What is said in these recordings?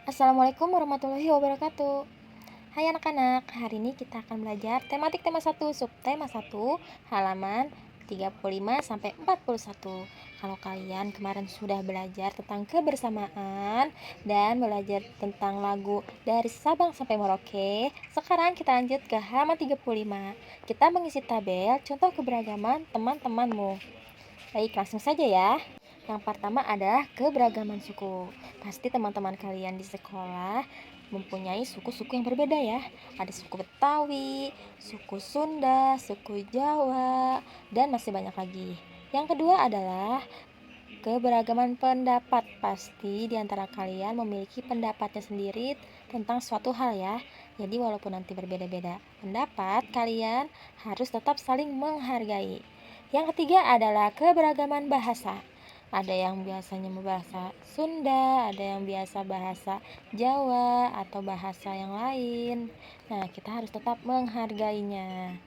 Assalamualaikum warahmatullahi wabarakatuh. Hai anak-anak, hari ini kita akan belajar tematik tema 1, subtema 1, halaman 35 sampai 41. Kalau kalian kemarin sudah belajar tentang kebersamaan dan belajar tentang lagu dari Sabang sampai Merauke, sekarang kita lanjut ke halaman 35. Kita mengisi tabel contoh keberagaman teman-temanmu. Baik, langsung saja ya. Yang pertama adalah keberagaman suku. Pasti teman-teman kalian di sekolah mempunyai suku-suku yang berbeda ya. Ada suku Betawi, suku Sunda, suku Jawa, dan masih banyak lagi. Yang kedua adalah keberagaman pendapat. Pasti di antara kalian memiliki pendapatnya sendiri tentang suatu hal ya. Jadi walaupun nanti berbeda-beda pendapat, kalian harus tetap saling menghargai. Yang ketiga adalah keberagaman bahasa. Ada yang biasanya bahasa Sunda, ada yang biasa bahasa Jawa atau bahasa yang lain. Nah, kita harus tetap menghargainya.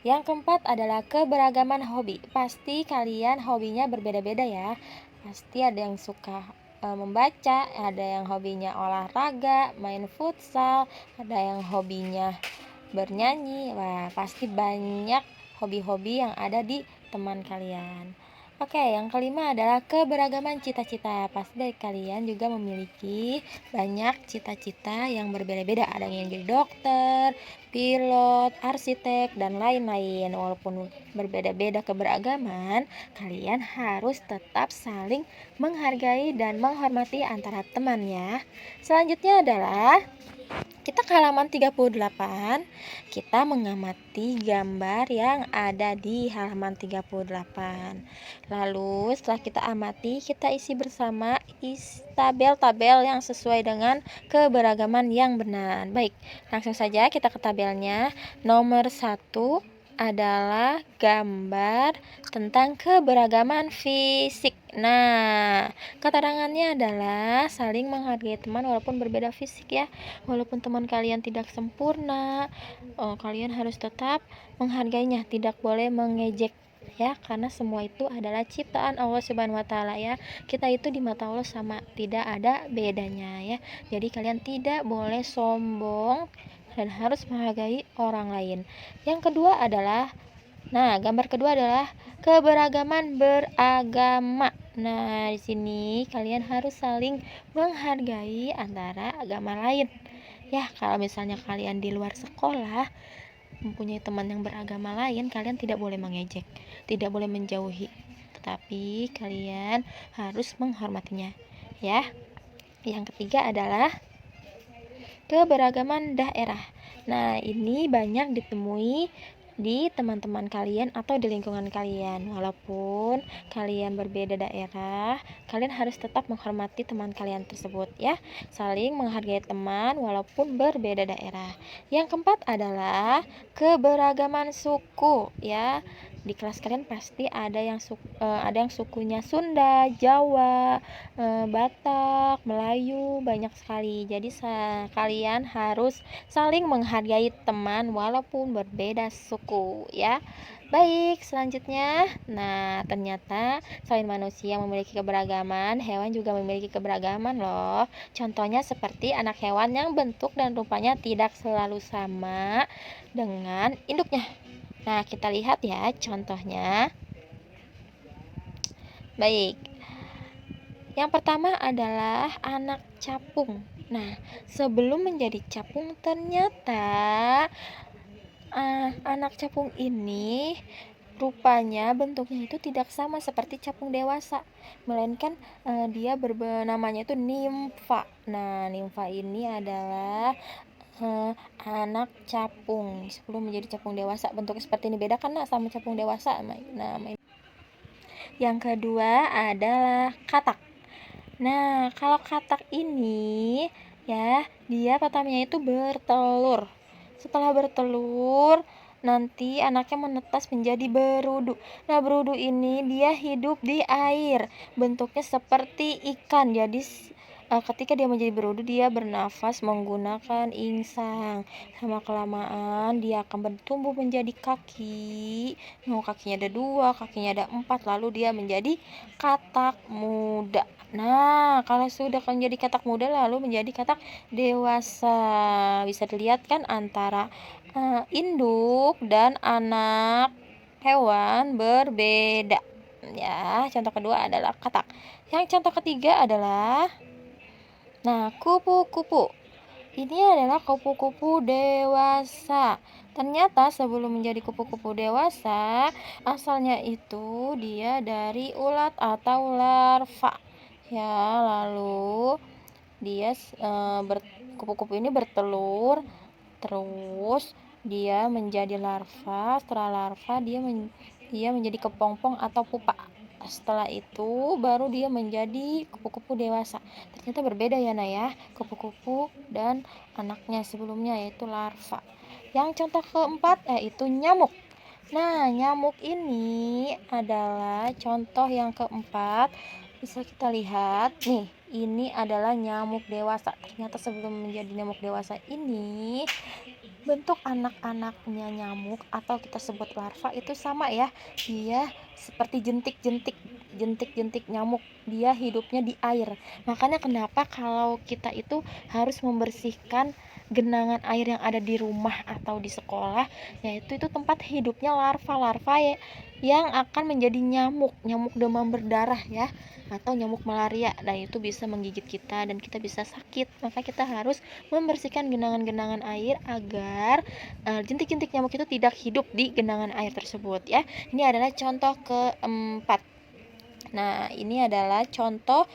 Yang keempat adalah keberagaman hobi. Pasti kalian hobinya berbeda-beda ya. Pasti ada yang suka membaca, ada yang hobinya olahraga, main futsal, ada yang hobinya bernyanyi. Wah, pasti banyak hobi-hobi yang ada di teman kalian. Oke, yang kelima adalah keberagaman cita-cita. Pasti dari kalian juga memiliki banyak cita-cita yang berbeda-beda. Ada yang jadi dokter, pilot, arsitek, dan lain-lain. Walaupun berbeda-beda keberagaman, kalian harus tetap saling menghargai dan menghormati antara teman ya. Selanjutnya adalah kita ke halaman 38, kita mengamati gambar yang ada di halaman 38. Lalu setelah kita amati, kita isi bersama tabel-tabel yang sesuai dengan keberagaman yang benar. Baik, langsung saja kita ke tabelnya. Nomor 1 adalah gambar tentang keberagaman fisik. Nah, keterangannya adalah saling menghargai teman walaupun berbeda fisik ya. Walaupun teman kalian tidak sempurna, kalian harus tetap menghargainya, tidak boleh mengejek ya, karena semua itu adalah ciptaan Allah Subhanahu wa taala ya. Kita itu di mata Allah sama, tidak ada bedanya ya. Jadi kalian tidak boleh sombong dan harus menghargai orang lain. Yang kedua adalah gambar kedua adalah keberagaman beragama. Nah, di sini kalian harus saling menghargai antara agama lain. Ya, kalau misalnya kalian di luar sekolah mempunyai teman yang beragama lain, kalian tidak boleh mengejek, tidak boleh menjauhi, tetapi kalian harus menghormatinya. Ya. Yang ketiga adalah keberagaman daerah. Nah, ini banyak ditemui di teman-teman kalian atau di lingkungan kalian. Walaupun kalian berbeda daerah, kalian harus tetap menghormati teman kalian tersebut ya. Saling menghargai teman walaupun berbeda daerah. Yang keempat adalah keberagaman suku ya. Di kelas kalian pasti ada yang sukunya Sunda, Jawa, Batak, Melayu, banyak sekali. Jadi kalian harus saling menghargai teman walaupun berbeda suku ya. Baik, selanjutnya. Nah, ternyata selain manusia memiliki keberagaman, hewan juga memiliki keberagaman loh. Contohnya seperti anak hewan yang bentuk dan rupanya tidak selalu sama dengan induknya. Nah, kita lihat ya contohnya. Baik. Yang pertama adalah anak capung. Nah, sebelum menjadi capung ternyata anak capung ini rupanya bentuknya itu tidak sama seperti capung dewasa, melainkan dia namanya itu nimfa. Nah, nimfa ini adalah anak capung sebelum menjadi capung dewasa. Bentuknya seperti ini, beda karena sama capung dewasa. Nah, yang kedua adalah katak. Nah, kalau katak ini ya, dia pertamanya itu bertelur. Setelah bertelur, nanti anaknya menetas menjadi berudu. Nah, berudu ini dia hidup di air, bentuknya seperti ikan. Jadi ketika dia menjadi berudu, dia bernafas menggunakan insang. Sama kelamaan dia akan bertumbuh menjadi kaki. Kakinya ada 2, kakinya ada 4, lalu dia menjadi katak muda. Nah, kalau sudah menjadi katak muda lalu menjadi katak dewasa. Bisa dilihat kan antara induk dan anak hewan berbeda. Ya, contoh kedua adalah katak. Yang contoh ketiga adalah kupu-kupu. Ini adalah kupu-kupu dewasa. Ternyata sebelum menjadi kupu-kupu dewasa, asalnya itu dia dari ulat atau larva. Ya, lalu dia kupu-kupu ini bertelur, terus dia menjadi larva. Setelah larva dia menjadi kepompong atau pupa. Setelah itu baru dia menjadi kupu-kupu dewasa. Ternyata berbeda ya Naya, kupu-kupu dan anaknya sebelumnya yaitu larva. Yang contoh keempat yaitu nyamuk. Nah, nyamuk ini adalah contoh yang keempat. Bisa kita lihat nih, ini adalah nyamuk dewasa. Ternyata sebelum menjadi nyamuk dewasa ini, bentuk anak-anaknya nyamuk atau kita sebut larva itu sama ya. Dia seperti jentik-jentik nyamuk. Dia hidupnya di air. Makanya kenapa kalau kita itu harus membersihkan genangan air yang ada di rumah atau di sekolah, yaitu itu tempat hidupnya larva-larva yang akan menjadi nyamuk demam berdarah ya, atau nyamuk malaria. Dan itu bisa menggigit kita dan kita bisa sakit. Maka kita harus membersihkan genangan-genangan air agar jentik-jentik nyamuk itu tidak hidup di genangan air tersebut ya. Ini adalah contoh keempat. Nah, ini adalah contoh.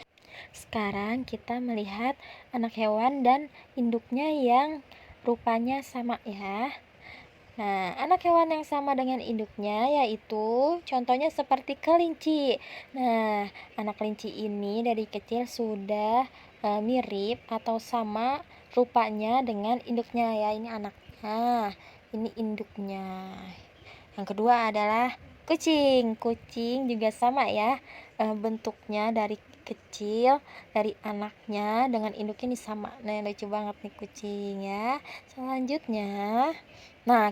Sekarang kita melihat anak hewan dan induknya yang rupanya sama ya. Nah, anak hewan yang sama dengan induknya yaitu contohnya seperti kelinci. Nah, anak kelinci ini dari kecil sudah mirip atau sama rupanya dengan induknya ya. Ini anaknya, ini induknya. Yang kedua adalah kucing. Kucing juga sama ya, bentuknya dari kecil, dari anaknya dengan induknya ini sama. Nah, lucu banget nih kucing ya. Selanjutnya,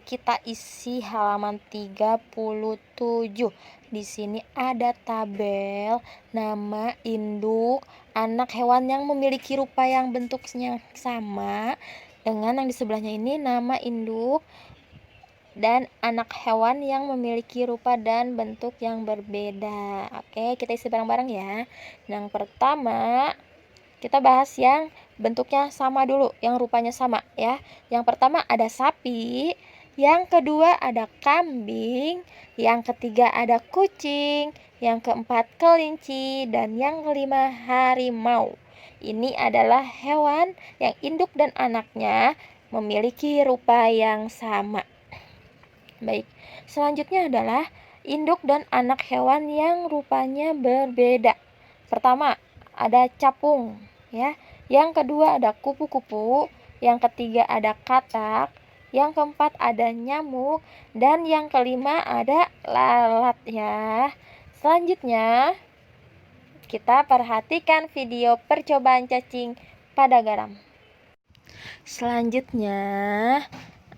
kita isi halaman 37. Di sini ada tabel nama induk anak hewan yang memiliki rupa yang bentuknya sama dengan yang di sebelahnya ini nama induk dan anak hewan yang memiliki rupa dan bentuk yang berbeda. Oke, kita isi bareng-bareng ya. Yang pertama, kita bahas yang bentuknya sama dulu, yang rupanya sama ya. Yang pertama ada sapi, yang kedua ada kambing, yang ketiga ada kucing, yang keempat kelinci, dan yang kelima harimau. Ini adalah hewan yang induk dan anaknya memiliki rupa yang sama. Baik, selanjutnya adalah induk dan anak hewan yang rupanya berbeda. Pertama, ada capung ya. Yang kedua ada kupu-kupu, yang ketiga ada katak, yang keempat ada nyamuk, dan yang kelima ada lalat ya. Selanjutnya, kita perhatikan video percobaan cacing pada garam. Selanjutnya,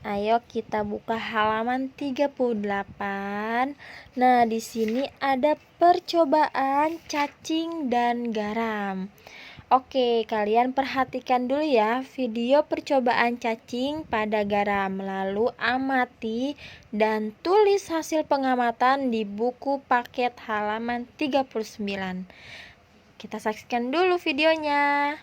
ayo kita buka halaman 38. Nah, di sini ada percobaan cacing dan garam. Oke, kalian perhatikan dulu ya video percobaan cacing pada garam. Lalu amati dan tulis hasil pengamatan di buku paket halaman 39. Kita saksikan dulu videonya.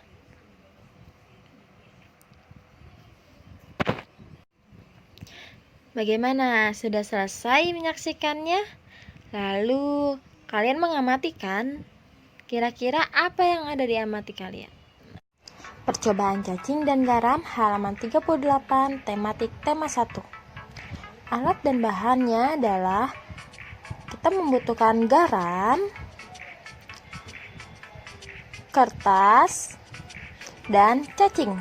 Bagaimana? Sudah selesai menyaksikannya? Lalu, kalian mengamati kan? Kira-kira apa yang ada di amati kalian? Percobaan cacing dan garam halaman 38, tematik tema 1. Alat dan bahannya adalah kita membutuhkan garam, kertas, dan cacing.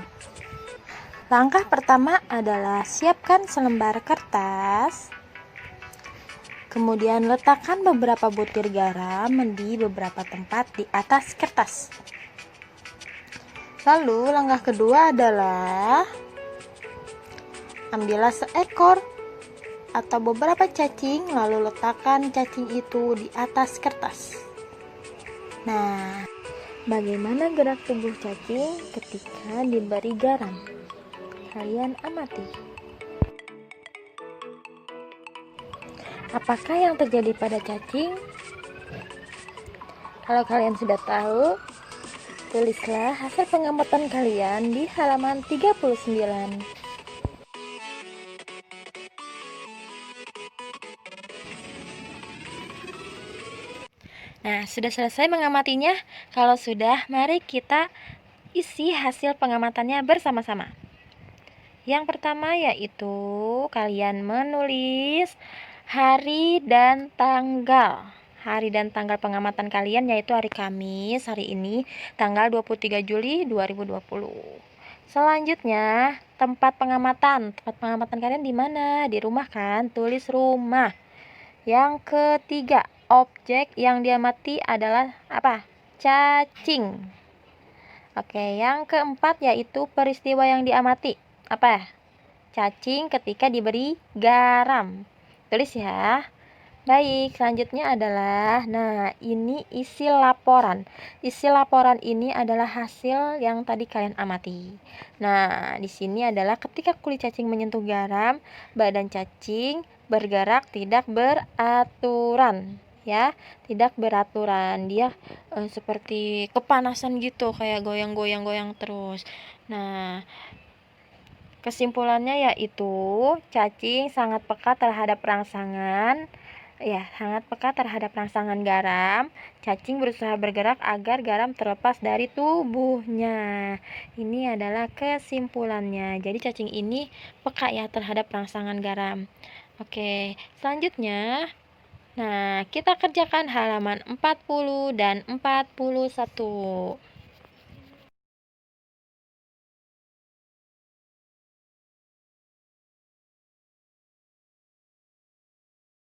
Langkah pertama adalah siapkan selembar kertas. Kemudian letakkan beberapa butir garam di beberapa tempat di atas kertas. Lalu langkah kedua adalah ambillah seekor atau beberapa cacing, lalu letakkan cacing itu di atas kertas. Nah, Bagaimana gerak tubuh cacing ketika diberi garam? Kalian amati. Apakah yang terjadi pada cacing? Kalau kalian sudah tahu, tulislah hasil pengamatan kalian di halaman 39. Nah, sudah selesai mengamatinya? Kalau sudah, mari kita isi hasil pengamatannya bersama-sama. Yang pertama yaitu kalian menulis hari dan tanggal. Hari dan tanggal pengamatan kalian yaitu hari Kamis, hari ini tanggal 23 Juli 2020. Selanjutnya, tempat pengamatan. Tempat pengamatan kalian di mana? Di rumah kan? Tulis rumah. Yang ketiga, objek yang diamati adalah apa? Cacing. Oke, yang keempat yaitu peristiwa yang diamati. Apa? Cacing ketika diberi garam. Tulis ya. Baik, selanjutnya adalah, nah ini isi laporan. Isi laporan ini adalah hasil yang tadi kalian amati. Nah, di sini adalah ketika kulit cacing menyentuh garam, badan cacing bergerak tidak beraturan. Ya, tidak beraturan. Dia seperti kepanasan gitu, kayak goyang-goyang-goyang terus. Nah, kesimpulannya yaitu cacing sangat peka terhadap rangsangan. Ya, sangat peka terhadap rangsangan garam. Cacing berusaha bergerak agar garam terlepas dari tubuhnya. Ini adalah kesimpulannya. Jadi cacing ini peka ya terhadap rangsangan garam. Oke, selanjutnya. Nah, kita kerjakan halaman 40 dan 41.